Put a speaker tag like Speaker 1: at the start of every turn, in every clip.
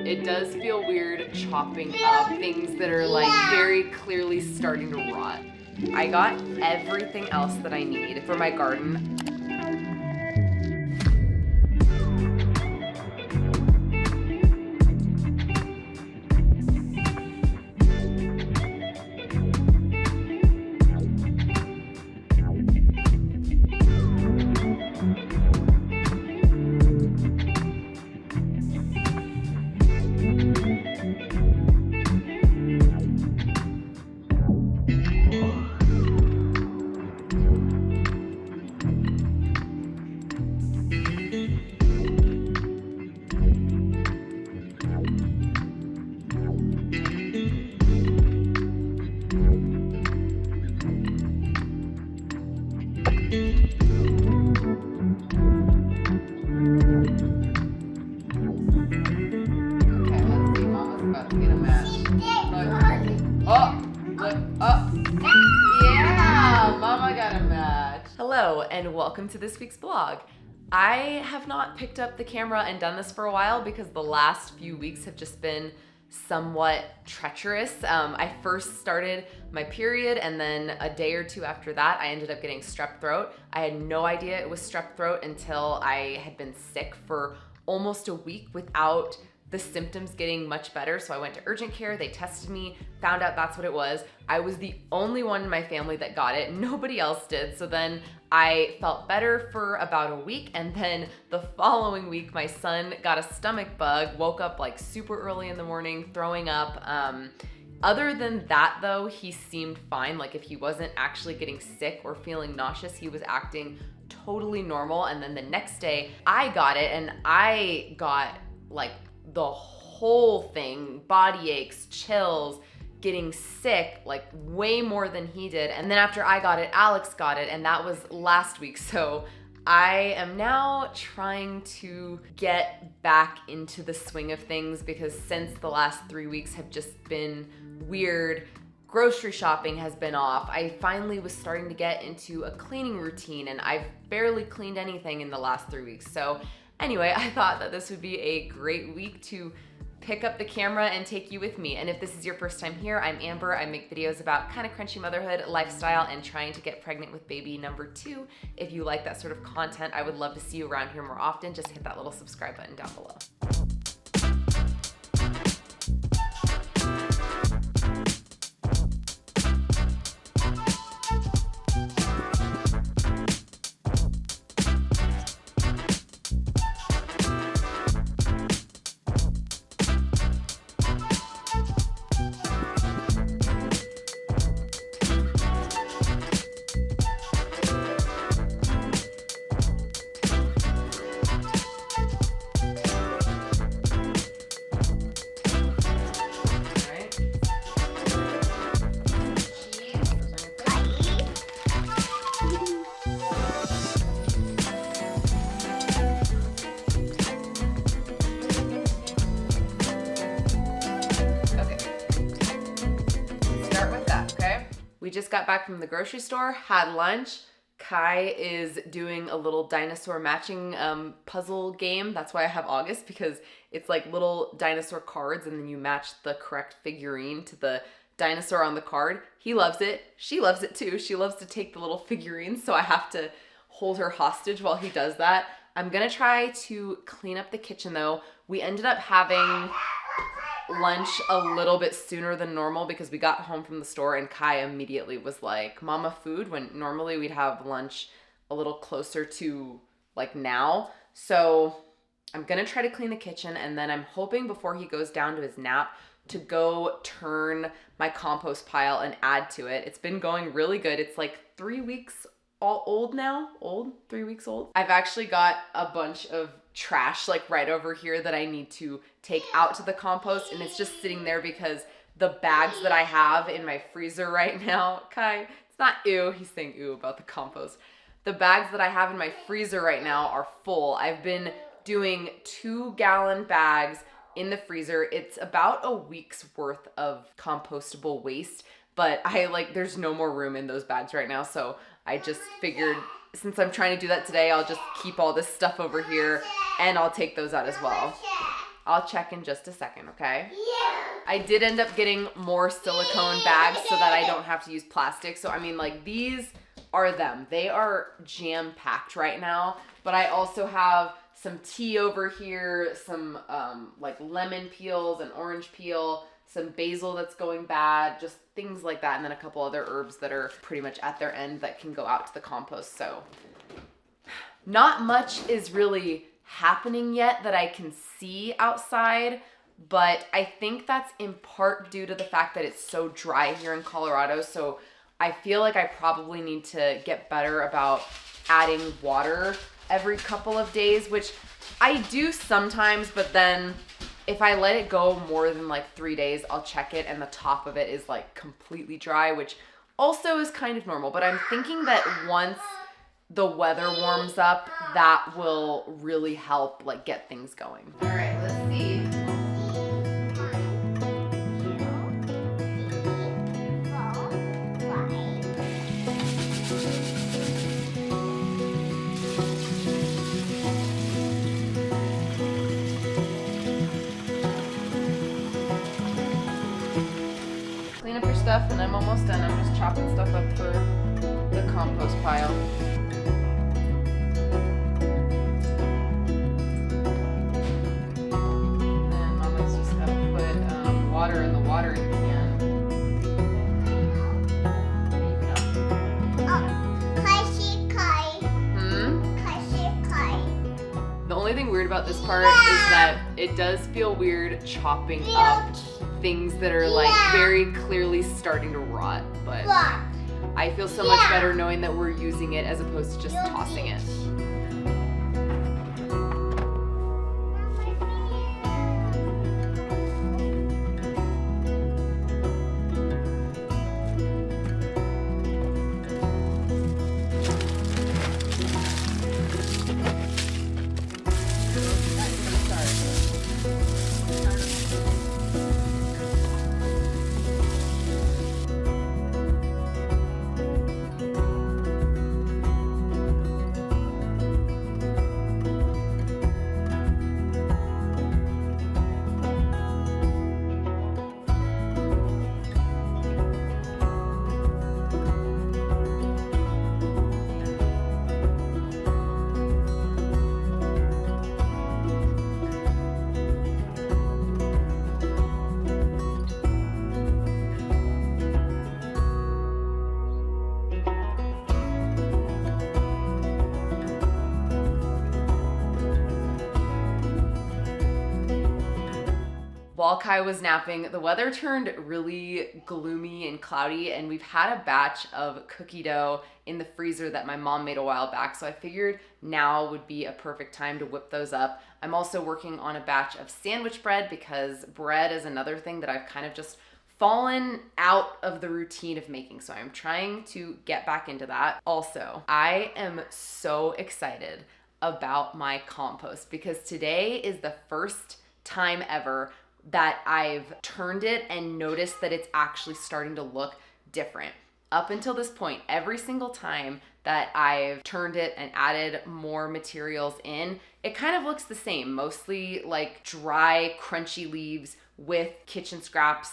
Speaker 1: It does feel weird chopping up things that are like very clearly starting to rot. I got everything else that I need for my garden. Hello and welcome to this week's vlog. I have not picked up the camera and done this for a while because the last few weeks have just been somewhat treacherous. I first started my period and then a day or two after that I ended up getting strep throat. I had no idea it was strep throat until I had been sick for almost a week without the symptoms getting much better. So I went to urgent care, they tested me, found out that's what it was. I was the only one in my family that got it, nobody else did. So then I felt better for about a week, and then the following week my son got a stomach bug, woke up like super early in the morning, throwing up. Other than that though, he seemed fine. Like if he wasn't actually getting sick or feeling nauseous, he was acting totally normal. And then the next day I got it and I got like the whole thing, body aches, chills, getting sick, like way more than he did. And then after I got it, Alex got it, and that was last week. So I am now trying to get back into the swing of things because since the last 3 weeks have just been weird, grocery shopping has been off. I finally was starting to get into a cleaning routine and I've barely cleaned anything in the last 3 weeks. So anyway, I thought that this would be a great week to pick up the camera and take you with me. And if this is your first time here, I'm Amber. I make videos about kind of crunchy motherhood, lifestyle, and trying to get pregnant with baby number 2. If you like that sort of content, I would love to see you around here more often. Just hit that little subscribe button down below. We just got back from the grocery store, had lunch. Kai is doing a little dinosaur matching puzzle game. That's why I have August, because it's like little dinosaur cards and then you match the correct figurine to the dinosaur on the card. He loves it. She loves it too. She loves to take the little figurines, so I have to hold her hostage while he does that. I'm gonna try to clean up the kitchen though. We ended up having lunch a little bit sooner than normal because we got home from the store and Kai immediately was like, "Mama, food," when normally we'd have lunch a little closer to like now. So I'm gonna try to clean the kitchen and then I'm hoping before he goes down to his nap to go turn my compost pile and add to it. It's been going really good. It's like 3 weeks old now. 3 weeks old. I've actually got a bunch of trash like right over here that I need to take out to the compost, and it's just sitting there because the bags that I have in my freezer right now, Kai, it's not ew, he's saying ew about the compost. The bags that I have in my freezer right now are full. I've been doing 2-gallon bags in the freezer. It's about a week's worth of compostable waste, but there's no more room in those bags right now, so I just figured since I'm trying to do that today, I'll just keep all this stuff over here and I'll take those out as well. I'll check in just a second, okay? Yeah. I did end up getting more silicone bags so that I don't have to use plastic. So, I mean, like, these are them. They are jam-packed right now. But I also have some tea over here, some, like, lemon peels and orange peel, some basil that's going bad, just things like that. And then a couple other herbs that are pretty much at their end that can go out to the compost. So, not much is really happening yet that I can see outside, but I think that's in part due to the fact that it's so dry here in Colorado. So I feel like I probably need to get better about adding water every couple of days, which I do sometimes, but then if I let it go more than like 3 days, I'll check it and the top of it is like completely dry, which also is kind of normal. But I'm thinking that once the weather warms up, that will really help like get things going. All right, let's see. Clean up your stuff and I'm almost done. I'm just chopping stuff up for the compost pile. Water in the watering can. The only thing weird about this part is that it does feel weird chopping up things that are like very clearly starting to rot, but I feel so much better knowing that we're using it as opposed to just tossing it. While Kai was napping, the weather turned really gloomy and cloudy, and we've had a batch of cookie dough in the freezer that my mom made a while back, so I figured now would be a perfect time to whip those up. I'm also working on a batch of sandwich bread because bread is another thing that I've kind of just fallen out of the routine of making, so I'm trying to get back into that. Also, I am so excited about my compost because today is the first time ever that I've turned it and noticed that it's actually starting to look different. Up until this point, every single time that I've turned it and added more materials in, it kind of looks the same, mostly like dry, crunchy leaves with kitchen scraps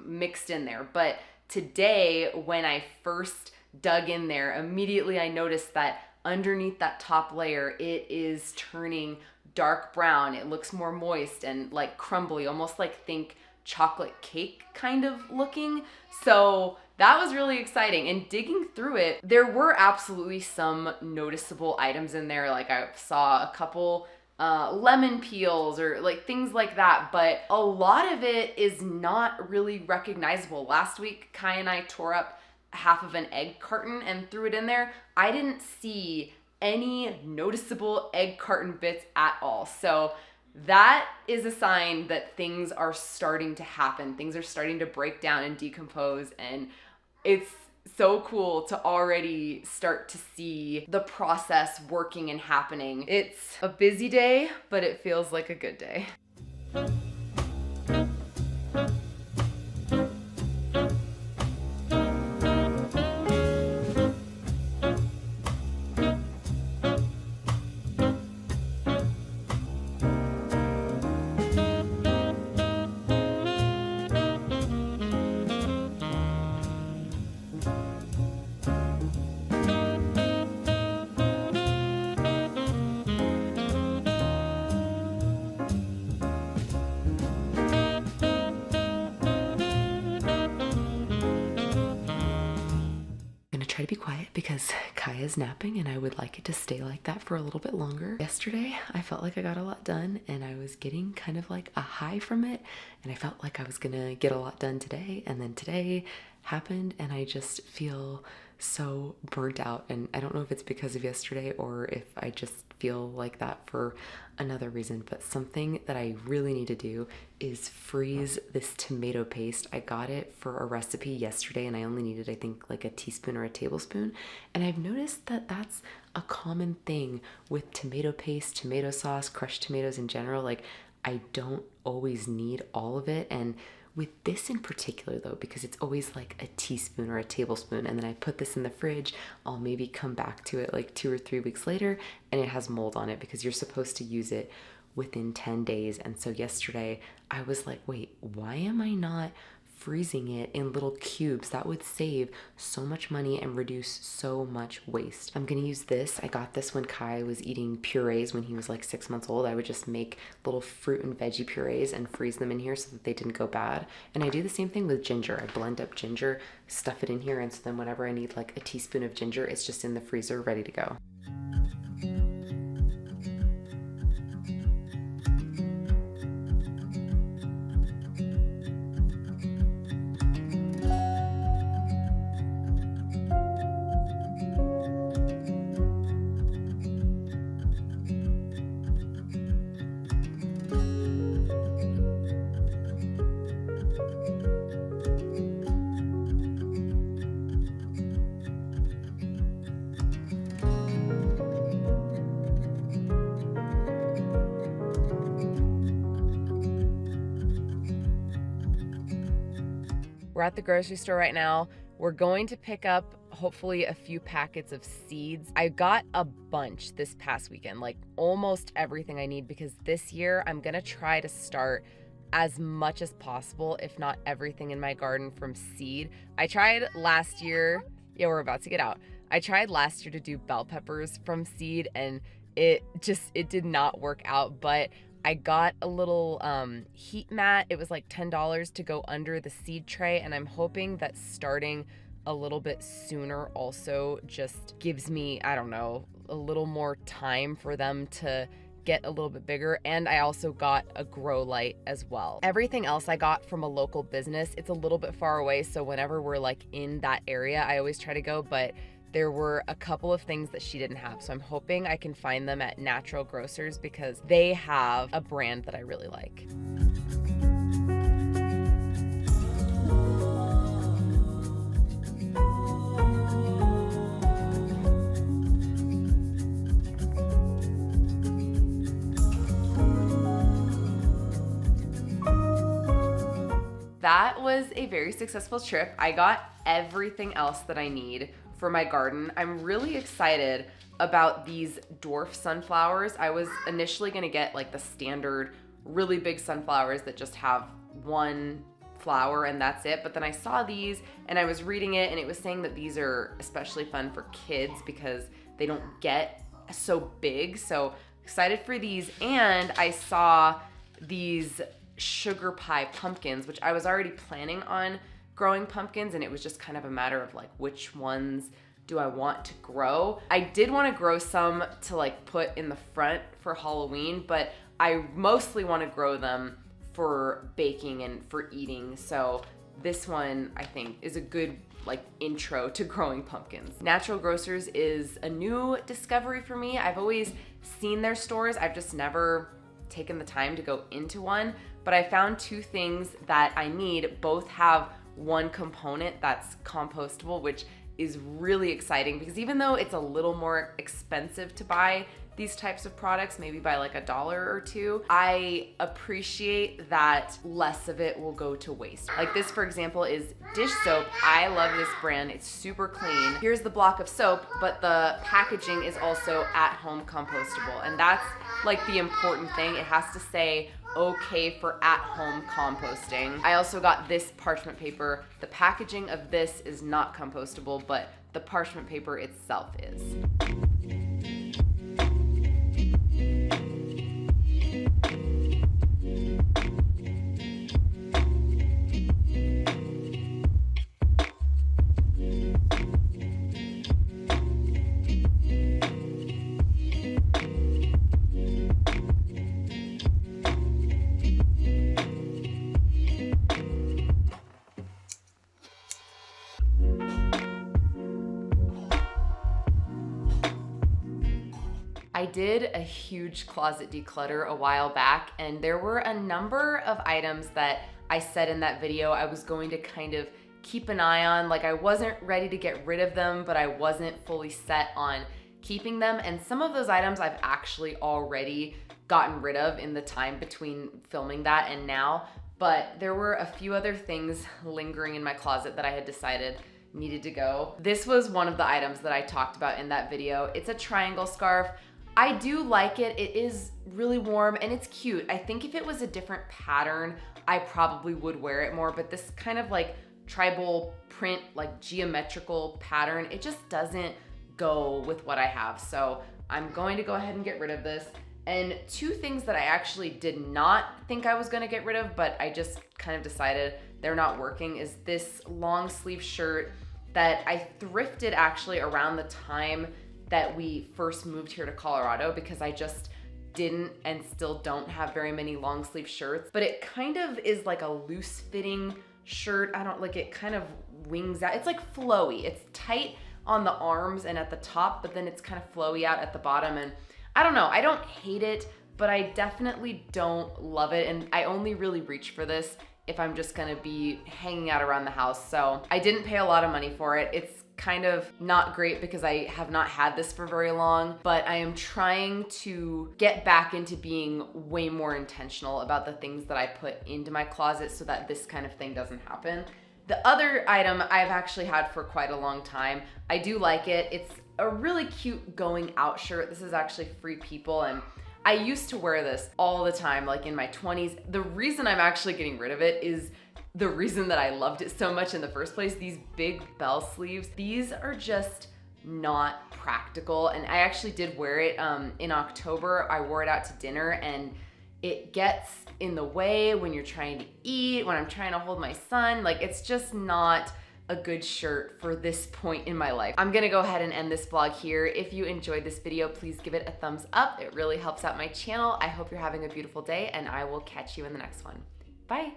Speaker 1: mixed in there. But today, when I first dug in there, immediately I noticed that underneath that top layer, it is turning dark brown. It looks more moist and like crumbly, almost like think chocolate cake kind of looking. So that was really exciting. And digging through it, there were absolutely some noticeable items in there. Like I saw a couple lemon peels or like things like that, but a lot of it is not really recognizable. Last week, Kai and I tore up half of an egg carton and threw it in there. I didn't see any noticeable egg carton bits at all. So that is a sign that things are starting to happen. Things are starting to break down and decompose, and it's so cool to already start to see the process working and happening. It's a busy day, but it feels like a good day. try to be quiet because Kaya's napping and I would like it to stay like that for a little bit longer. Yesterday, I felt like I got a lot done and I was getting kind of like a high from it, and I felt like I was gonna get a lot done today, and then today happened and I just feel so burnt out. And I don't know if it's because of yesterday or if I just feel like that for another reason, but something that I really need to do is freeze this tomato paste. I got it for a recipe yesterday and I only needed, I think, like a teaspoon or a tablespoon. And I've noticed that that's a common thing with tomato paste, tomato sauce, crushed tomatoes in general. Like, I don't always need all of it. And with this in particular though, because it's always like a teaspoon or a tablespoon, and then I put this in the fridge, I'll maybe come back to it like 2 or 3 weeks later and it has mold on it because you're supposed to use it within 10 days. And so yesterday I was like, wait, why am I not freezing it in little cubes? That would save so much money and reduce so much waste. I'm gonna use this. I got this when Kai was eating purees when he was like 6 months old. I would just make little fruit and veggie purees and freeze them in here so that they didn't go bad. And I do the same thing with ginger. I blend up ginger, stuff it in here, and so then whenever I need like a teaspoon of ginger, it's just in the freezer ready to go. We're at the grocery store right now. We're going to pick up hopefully a few packets of seeds. I got a bunch this past weekend, like almost everything I need, because this year I'm gonna try to start as much as possible, if not everything in my garden, from seed. I tried last year, yeah, we're about to get out. I tried last year to do bell peppers from seed and it did not work out, but I got a little heat mat. It was like $10 to go under the seed tray, and I'm hoping that starting a little bit sooner also just gives me, I don't know, a little more time for them to get a little bit bigger. And I also got a grow light as well. Everything else I got from a local business. It's a little bit far away, so whenever we're like in that area, I always try to go, but there were a couple of things that she didn't have. So I'm hoping I can find them at Natural Grocers because they have a brand that I really like. That was a very successful trip. I got everything else that I need for my garden. I'm really excited about these dwarf sunflowers. I was initially gonna get like the standard really big sunflowers that just have one flower and that's it. But then I saw these and I was reading it and it was saying that these are especially fun for kids because they don't get so big. So excited for these. And I saw these sugar pie pumpkins, which I was already planning on growing pumpkins, and it was just kind of a matter of like which ones do I want to grow. I did want to grow some to like put in the front for Halloween, but I mostly want to grow them for baking and for eating. So this one I think is a good like intro to growing pumpkins. Natural Grocers is a new discovery for me. I've always seen their stores. I've just never taken the time to go into one, but I found two things that I need. Both have one component that's compostable, which is really exciting because even though it's a little more expensive to buy these types of products, maybe by like $1 or $2, I appreciate that less of it will go to waste. Like this, for example, is dish soap. I love this brand. It's super clean. Here's the block of soap, but the packaging is also at home compostable. And that's like the important thing. It has to say okay for at-home composting. I also got this parchment paper. The packaging of this is not compostable, but the parchment paper itself is. did a huge closet declutter a while back, and there were a number of items that I said in that video I was going to kind of keep an eye on. Like, I wasn't ready to get rid of them, but I wasn't fully set on keeping them. And some of those items I've actually already gotten rid of in the time between filming that and now. But there were a few other things lingering in my closet that I had decided needed to go. This was one of the items that I talked about in that video. It's a triangle scarf. I do like it. It is really warm and it's cute. I think if it was a different pattern, I probably would wear it more, but this kind of like tribal print, like geometrical pattern, it just doesn't go with what I have. So I'm going to go ahead and get rid of this. And two things that I actually did not think I was gonna get rid of, but I just kind of decided they're not working, is this long sleeve shirt that I thrifted actually around the time that we first moved here to Colorado, because I just didn't and still don't have very many long sleeve shirts. But it kind of is like a loose fitting shirt. I don't like it, kind of wings out. It's like flowy. It's tight on the arms and at the top, but then it's kind of flowy out at the bottom. And I don't know, I don't hate it, but I definitely don't love it. And I only really reach for this if I'm just gonna be hanging out around the house. So I didn't pay a lot of money for it. It's kind of not great because I have not had this for very long, but I am trying to get back into being way more intentional about the things that I put into my closet so that this kind of thing doesn't happen. The other item I've actually had for quite a long time. I do like it. It's a really cute going out shirt. This is actually Free People, and I used to wear this all the time, like in my 20s. The reason I'm actually getting rid of it is the reason that I loved it so much in the first place. These big bell sleeves, these are just not practical. And I actually did wear it in October. I wore it out to dinner and it gets in the way when you're trying to eat, when I'm trying to hold my son. Like, it's just not a good shirt for this point in my life. I'm gonna go ahead and end this vlog here. If you enjoyed this video, please give it a thumbs up. It really helps out my channel. I hope you're having a beautiful day and I will catch you in the next one. Bye.